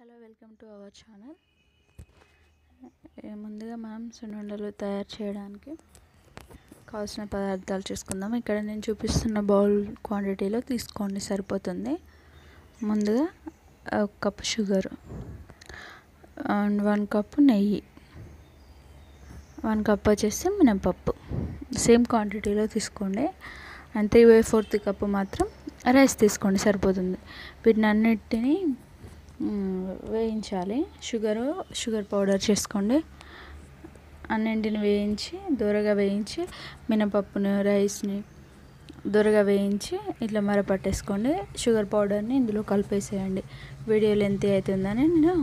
Hello, welcome to our channel. ముందుగా మనం సున్నుండలు తయారు చేయడానికి కావాల్సిన పదార్థాలు చూసుకుందాం. ఇక్కడ నేను చూపిస్తున్న బౌల్ క్వాంటిటీలో తీసుకోండి, సరిపోతుంది. ముందుగా 1 కప్ షుగర్ అండ్ 1 కప్ నెయ్యి, 1 కప్ వచ్చేసి మినపప్పు. సేమ్ క్వాంటిటీలో తీసుకోండి. అండ్ 3/4 కప్ మాత్రం రైస్ తీసుకోండి, సరిపోతుంది. వీటిని అన్నిటినీ వేయించాలి. షుగర్ పౌడర్ చేసుకోండి. అన్నింటిని వేయించి దూరగా వేయించి మినపప్పుని రైస్ని దూరగా వేయించి ఇట్లా మరపట్టేసుకోండి. షుగర్ పౌడర్ని ఇందులో కలిపేసేయండి. వీడియో లెంత్ అవుతుందని నేను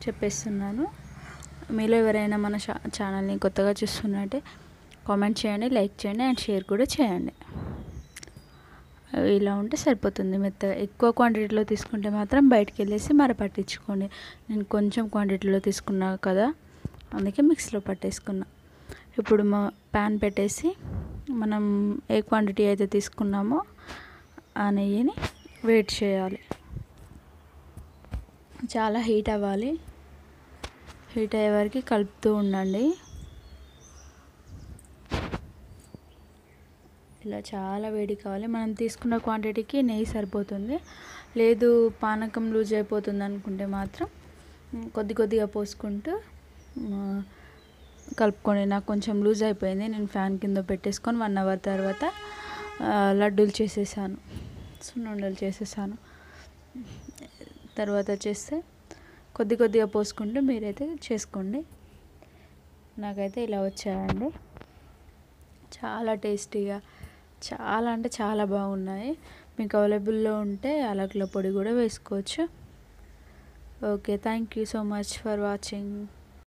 చెప్పేస్తున్నాను. మీలో ఎవరైనా మన ఛానల్ని కొత్తగా చూస్తున్నట్టే కామెంట్ చేయండి, లైక్ చేయండి అండ్ షేర్ కూడా చేయండి. ఇలా ఉంటే సరిపోతుంది. మెత్తగా ఎక్కువ క్వాంటిటీలో తీసుకుంటే మాత్రం బయటికి వెళ్ళేసి మరపట్టించుకోండి. నేను కొంచెం క్వాంటిటీలో తీసుకున్నా కదా, అందుకే మిక్సీలో పట్టేసుకున్నా. ఇప్పుడు ప్యాన్ పెట్టేసి మనం ఏ క్వాంటిటీ అయితే తీసుకున్నామో ఆ నెయ్యిని వేడి చేయాలి. చాలా హీట్ అవ్వాలి. హీట్ అయ్యే వరకు కలుపుతూ ఉండండి. ఇలా చాలా వేడి కావాలి. మనం తీసుకున్న క్వాంటిటీకి నెయ్యి సరిపోతుంది. లేదు పానకం లూజ్ అయిపోతుంది అనుకుంటే మాత్రం కొద్దిగా పోసుకుంటూ కలుపుకోండి. నాకు కొంచెం లూజ్ అయిపోయింది. నేను ఫ్యాన్ కింద పెట్టేసుకొని 1 అవర్ తర్వాత లడ్డూలు చేసేసాను, సున్నుండలు చేసేసాను. తర్వాత చేస్తే కొద్దిగా పోసుకుంటూ మీరైతే చేసుకోండి. నాకైతే ఇలా వచ్చాయండి. చాలా టేస్టీగా, చాలా అంటే చాలా బాగున్నాయి. మీకు అవైలబుల్లో ఉంటే యాలకుల పొడి కూడా వేసుకోవచ్చు. Okay, thank you so much for watching.